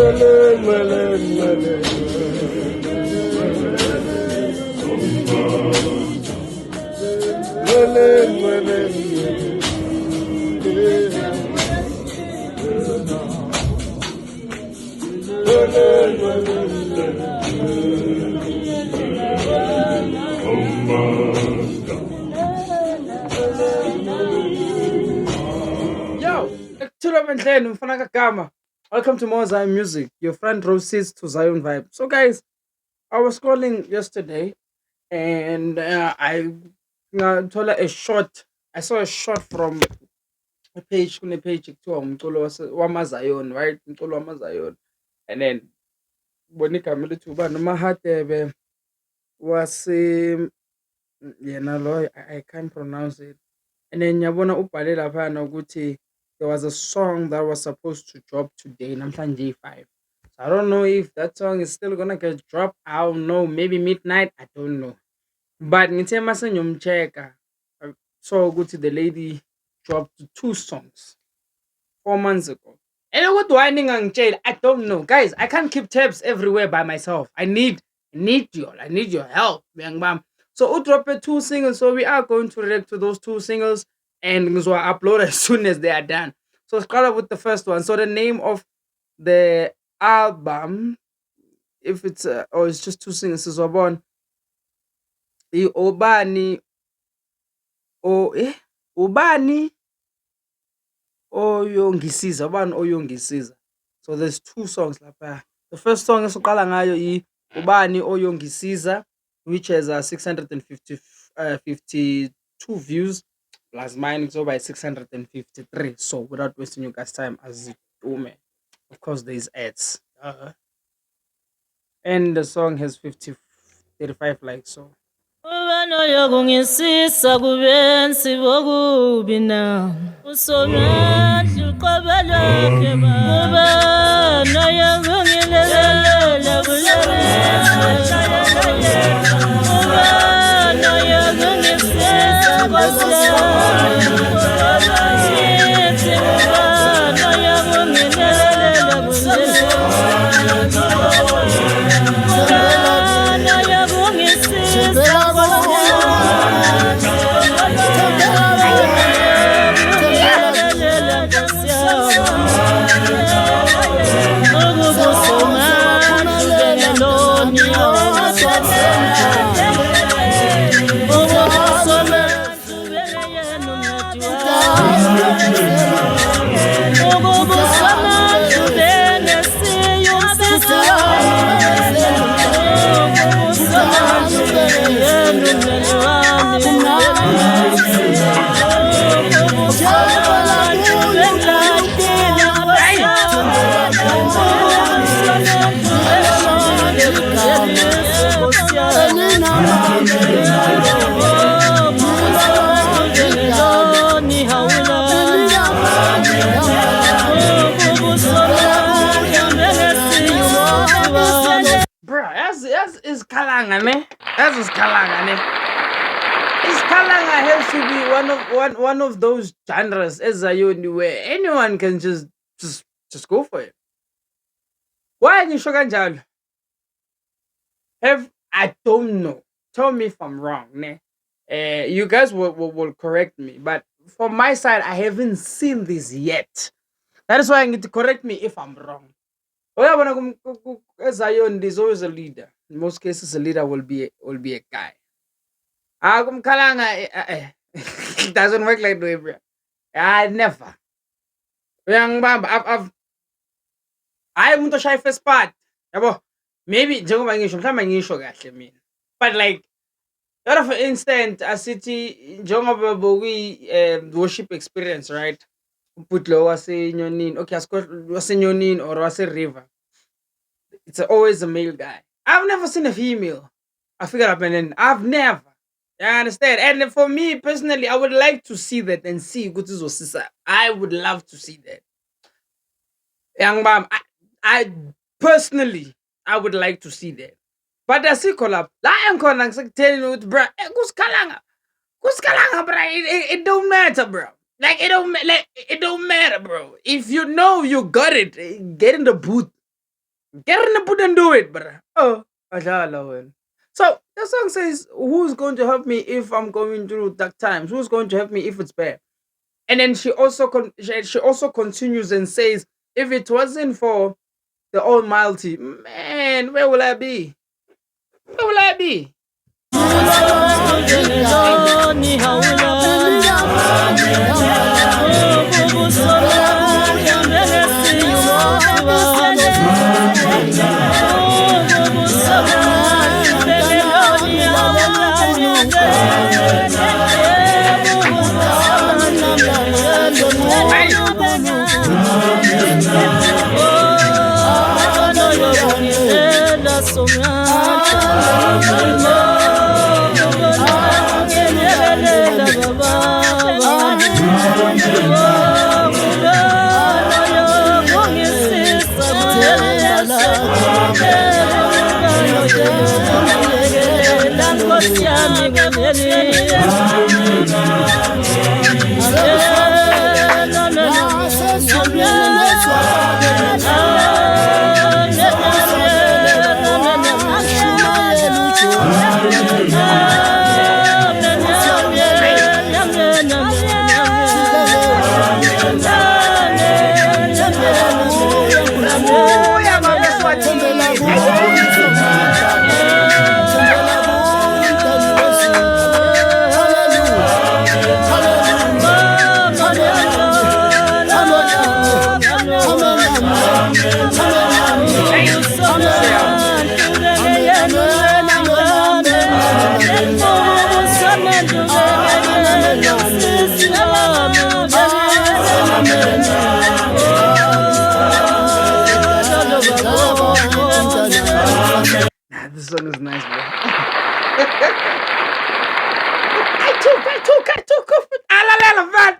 Yo, Ekuthulo Mfana Kagama. Welcome to More Zion Music, your front row seats to Zion vibe. So, guys, I was scrolling yesterday and told a short. I saw a shot from a page, kune page ekuthiwa umculo wamaZion, right? Umculo wamaZion. And then bonigama elithi ubani uMahadebe wase yena lo I can't pronounce it. And then yabona ubhale laphana ukuthi there was a song that was supposed to drop today, namhlanje 5. So I don't know if that song is still gonna get dropped. I don't know, maybe midnight, I don't know. But ngithe mase ngiyomcheck so ukuthi the lady dropped 2 songs 4 months ago. And what do I ningangitshela? I don't know. Guys, I can't keep tabs everywhere by myself. I need your help. Uyangibamba? So udrope 2 singles. So we are going to react to those 2 singles and ngizwa upload as soon as they are done. So let's start with the first one. So the name of the album, if it's or it's just 2 singles, is Obon Obani Ubani Oyongisiza. So there's 2 songs lapha. The first song esiqala ngayo Ubani Oyongisiza, which has 652 views plus mine is over 653. So without wasting you guys' time, as of course there's ads. And the song has 35 likes. So Ubano yokungisisa kubenzi bokubi na usomandla uqobeleke ba ubano yokungilelela kulebenzi ubano yokungisisa kubenzi ubano yokungilelela kulebenzi Bruh, as is Kalanga, ne? As is Kalanga, ne? Is Kalanga has to be one of those genres as Zayoni where anyone can just go for it. Why are you kanjalo? I don't know. Tell me if I'm wrong, ne? You guys will correct me, but from my side, I haven't seen this yet. That is why I need to correct me if I'm wrong. Uyabona Zion, there's always a leader. In most cases, a leader will be a guy. Kumkhalanga, it doesn't work like that, bro. I never. Uyangibamba, umuntu oshaya first part. Yabo, maybe njengoba ngisho mhlawumbe ngisho kahle mina. But like, for instance, asithi njengoba bokuyi worship experience, right? Put lo wasenyonini. Okay, wasenyonini or wase-river. It's always a male guy. I've never seen a female. I figured out, and then I've never. You understand? And for me personally, I would like to see that and see Gutizo Sisa. I would love to see that. Young mom, I personally, I would like to see that. But I see collab. I'm calling telling you, bro, Kuskalanga, bro. It don't matter, bro. Like it don't matter, bro. If you know you got it, get in the booth Get in the boot and do it, bruh. Oh, adlala wena. So the song says, "Who's going to help me if I'm going through dark times? Who's going to help me if it's bad?" And then she also continues and says, "If it wasn't for the Almighty, man, where will I be? Where will I be?" Hey, oh yeah, man, guess what? Nah, this song is nice, bro. I took. Alalela, man.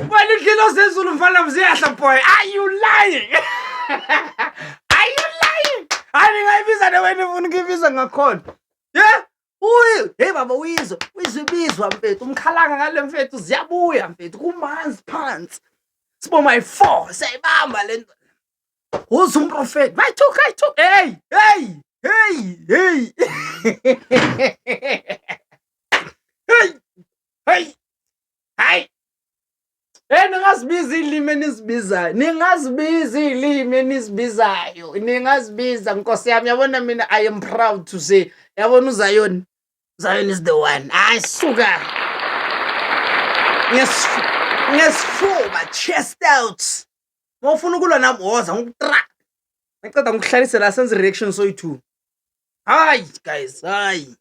Why the kilos Zulu mfana mziyahla boy? Are you lying? Are you lying? Andingayibiza newena ufuna ukuyibiza ngakhona. Yeah? Uyi, hey baba uyizwa, uyizibizwa mfethu, umkhalanga ngale mfethu ziyabuya mfethu, kumanzi phansi. Sibo my 4, siyayibamba le nto. Uze umprofeti. Bayithuka. Hey. Hey. Hey. Ningazibiza ilimi ningazibiza nkosi yami, yabona mina I am proud to say, yabona uZion is the one. Suka ngesifuba, chest out. Mawufuna ukulwa nami woza ngikutra. Ngiceda ngikuhlalise la senze reaction soyi2. Hayi guys, hayi.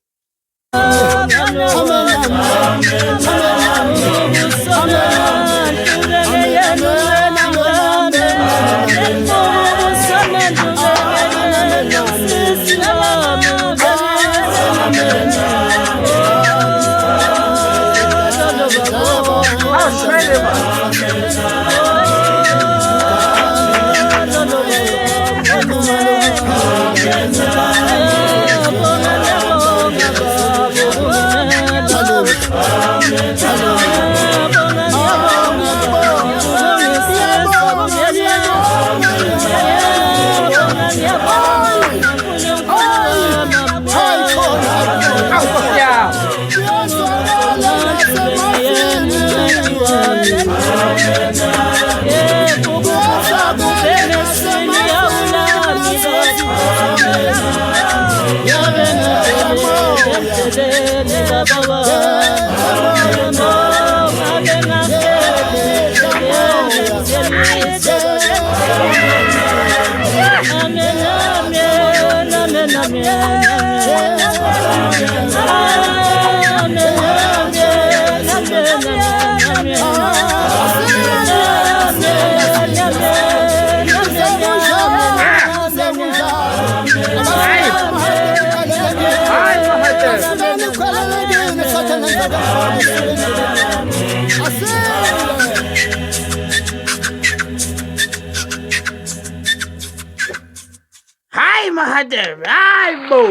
Hi Mahadev, hi Bo.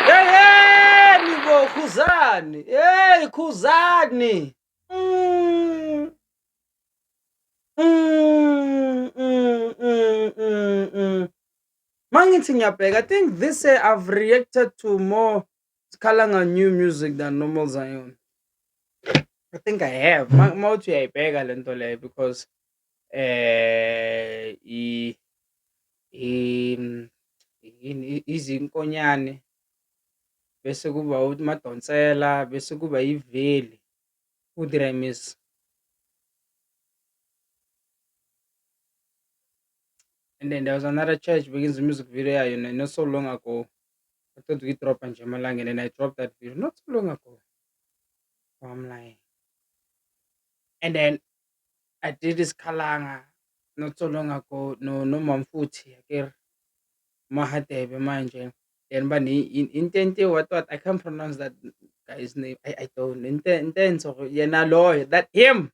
Hey, Nivo, Kuzani. Hey, Kuzani. Mangithi ngiyabheka, I think this year I've reacted to more Kalanga new music than normal Zion. I think I have. Mawuthi uyayibheka le nto leyo because i i- izinkonyane bese kuba uMadonsela bese kuba iVeli. Who did I miss? And then there was another church begins the music video yayo not so long ago. I thought we drop on Jamalang and then I dropped that video not so long ago. Oh, I'm lying. And then I did this Kalanga not so long ago. No Mamfuti. Akere Mahadebe manje. Then Intente what I can't pronounce that guy's name. I don't intense yena loyo that him.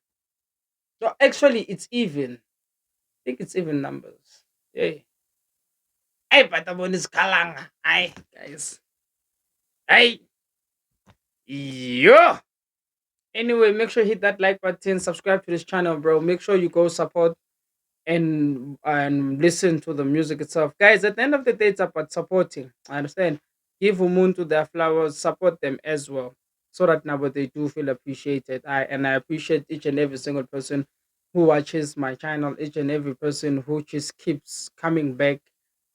So actually it's even. I think it's even numbers. Yeah. Hey, Patabon is Kalanga. Hi guys. Hey. Yo. Anyway, make sure you hit that like button, subscribe to this channel, bro. Make sure you go support and listen to the music itself. Guys, at the end of the day, it's about supporting. I understand. Give Umuntu their flowers, support them as well. So that now they do feel appreciated. I appreciate each and every single person who watches my channel, each and every person who just keeps coming back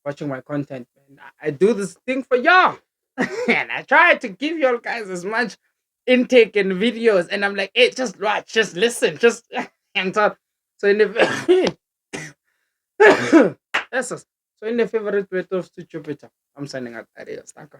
watching my content. And I do this thing for y'all. And I try to give y'all guys as much intake and videos. And I'm like, hey, just watch, just listen, just and so in the yes, sir. So in the favorite way of Jupiter, I'm signing out. Adios. Thank you.